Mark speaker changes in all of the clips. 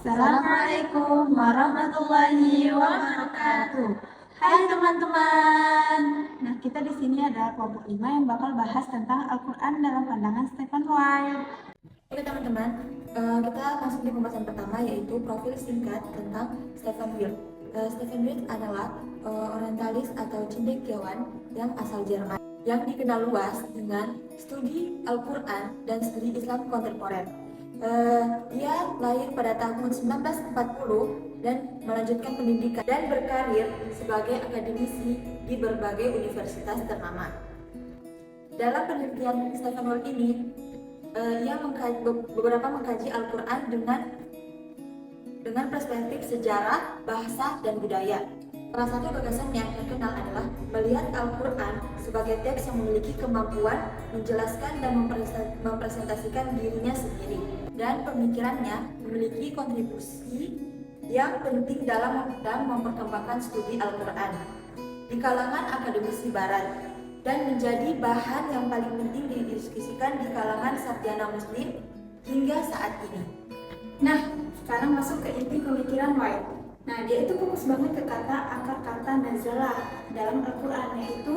Speaker 1: Assalamualaikum warahmatullahi wabarakatuh. Hai teman-teman. Nah, kita di sini ada kelompok 5 yang bakal bahas tentang Al-Quran dalam pandangan Stephen White.
Speaker 2: Oke teman-teman, kita masuk di pembahasan pertama yaitu profil singkat tentang Stephen Wild. Stephen Wild adalah orientalis atau cendekiawan yang asal Jerman yang dikenal luas dengan studi Al-Quran dan studi Islam kontemporer. Dia lahir pada tahun 1940 dan melanjutkan pendidikan dan berkarir sebagai akademisi di berbagai universitas ternama. Dalam penelitian Stephen Wild ini, ia mengkaji Al-Quran dengan perspektif sejarah, bahasa, dan budaya. Salah satu gagasan yang terkenal adalah melihat Al-Quran sebagai teks yang memiliki kemampuan menjelaskan dan mempresentasikan dirinya sendiri, dan pemikirannya memiliki kontribusi yang penting dalam memperkembangkan studi Al-Quran di kalangan akademisi barat, dan menjadi bahan yang paling penting didiskusikan di kalangan sarjana muslim hingga saat ini.
Speaker 1: Nah, sekarang masuk ke inti pemikiran White. Nah, dia itu fokus banget ke akar kata nazalah dalam Al-Quran, yaitu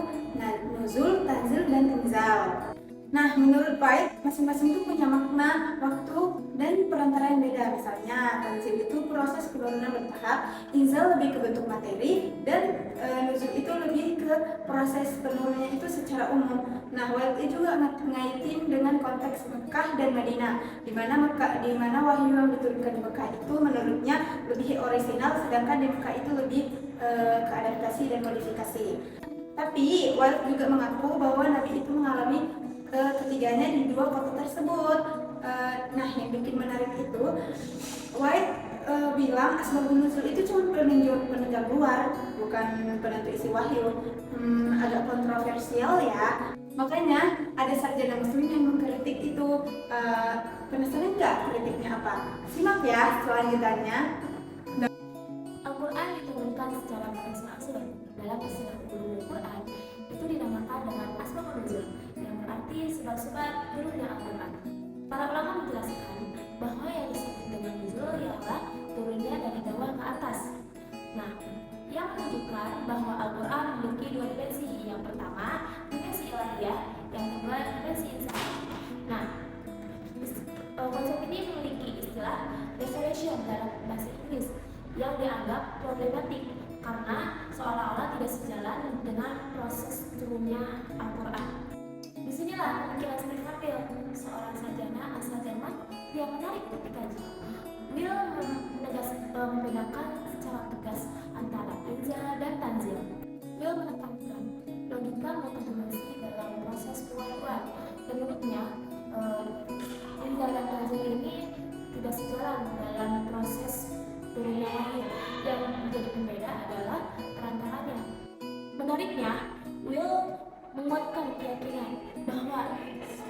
Speaker 1: nuzul, tanzil, dan inzal. Nah, menurut White, masing-masing itu punya makna, waktu, dan perantara yang beda. Misalnya, tanzil itu proses penurunan bertahap, inzal lebih ke bentuk materi, dan nuzul itu lebih ke proses penurunannya itu secara umum. Nah, White juga ngaitin dengan konteks Mekah dan Madinah, di mana wahyu yang diturunkan di Mekah itu menurutnya lebih orisinal, sedangkan di Mekah itu lebih ke adaptasi dan modifikasi. Tapi White juga mengaku bahwa Nabi itu mengalami ketiganya di dua kota tersebut. Nah, yang bikin menarik itu White bilang asbabun nuzul itu cuma penunjuk luar, bukan penentu isi wahyu. Agak kontroversial ya. Makanya ada sarjana muslim yang mengkritik itu. Penasaran nggak kritiknya apa? Simak ya selanjutnya.
Speaker 3: Al-Quran diturunkan secara mutasil dalam istilah ulumul Quran itu dinamakan dengan asbabun nuzul, yang berarti sebab-sebab turunnya Al-Quran. Para ulama menjelaskan bahwa yang disebut dengan nuzul ialah turunnya dari bawah ke atas. Nah, yang menunjukkan bahwa Al-Quran memiliki dua dimensi. Yang pertama, dimensi ilahiyah, yang kedua, dimensi insani. Nah, konsep ini memiliki istilah revelation dalam bahasa Inggris yang dianggap problematik karena seolah-olah tidak sejalan dengan proses turunnya Al-Quran. Disinilah pemikiran Stephen Wild, seorang sarjana asal Jerman yang menarik untuk dikaji. Wild membedakan secara tegas antara inzal dan tanzil. Wild menekankan logika multidimensi dalam proses pewahyuan. Menurutnya, inzal dan tanzil ini tidak sejalan dalam proses turunnya wahyu. Yang menjadi pembeda adalah perantaranya. Menariknya, Will menguatkan keyakinan bahwa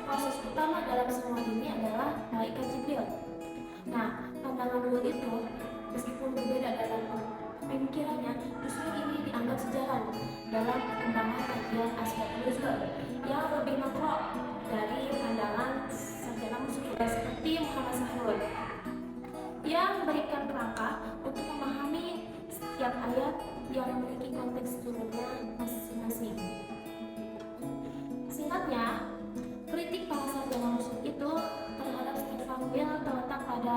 Speaker 3: proses utama dalam semua ini adalah malaikat Jibril. Nah, pandangan Will itu meskipun berbeda dalam pemikirannya, justru ini dianggap sejalan dalam perkembangan kajian asbabun nuzul yang lebih makro dari pandangan sarjana muslim seperti Muhammad Sahrul yang memberikan kerangka untuk memahami setiap ayat yang memiliki konteks turunnya masing-masing. Singkatnya, kritik para sarjana muslim itu terhadap Stephen Wild terletak pada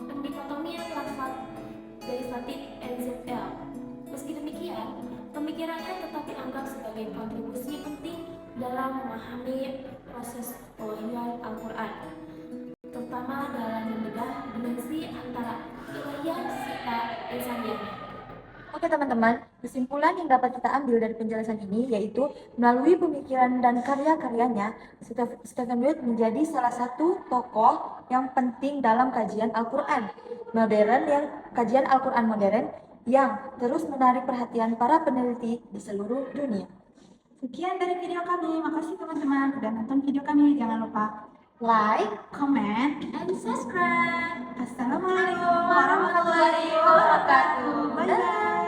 Speaker 3: pendikotomian lafaz derivatif NZL. Meski demikian, pemikirannya tetap dianggap sebagai kontribusi penting dalam memahami proses pewahyuan Al-Quran, terutama dalam membedah dimensi antara ilahiyah serta insaniyah.
Speaker 2: Oke teman-teman, kesimpulan yang dapat kita ambil dari penjelasan ini yaitu melalui pemikiran dan karya-karyanya, Stephen Wild menjadi salah satu tokoh yang penting dalam kajian Al-Quran modern yang terus menarik perhatian para peneliti di seluruh dunia.
Speaker 1: Sekian dari video kami. Makasih teman-teman udah nonton video kami. Jangan lupa
Speaker 2: Like,
Speaker 1: comment,
Speaker 3: And subscribe.
Speaker 1: Assalamualaikum warahmatullahi wabarakatuh. Bye bye.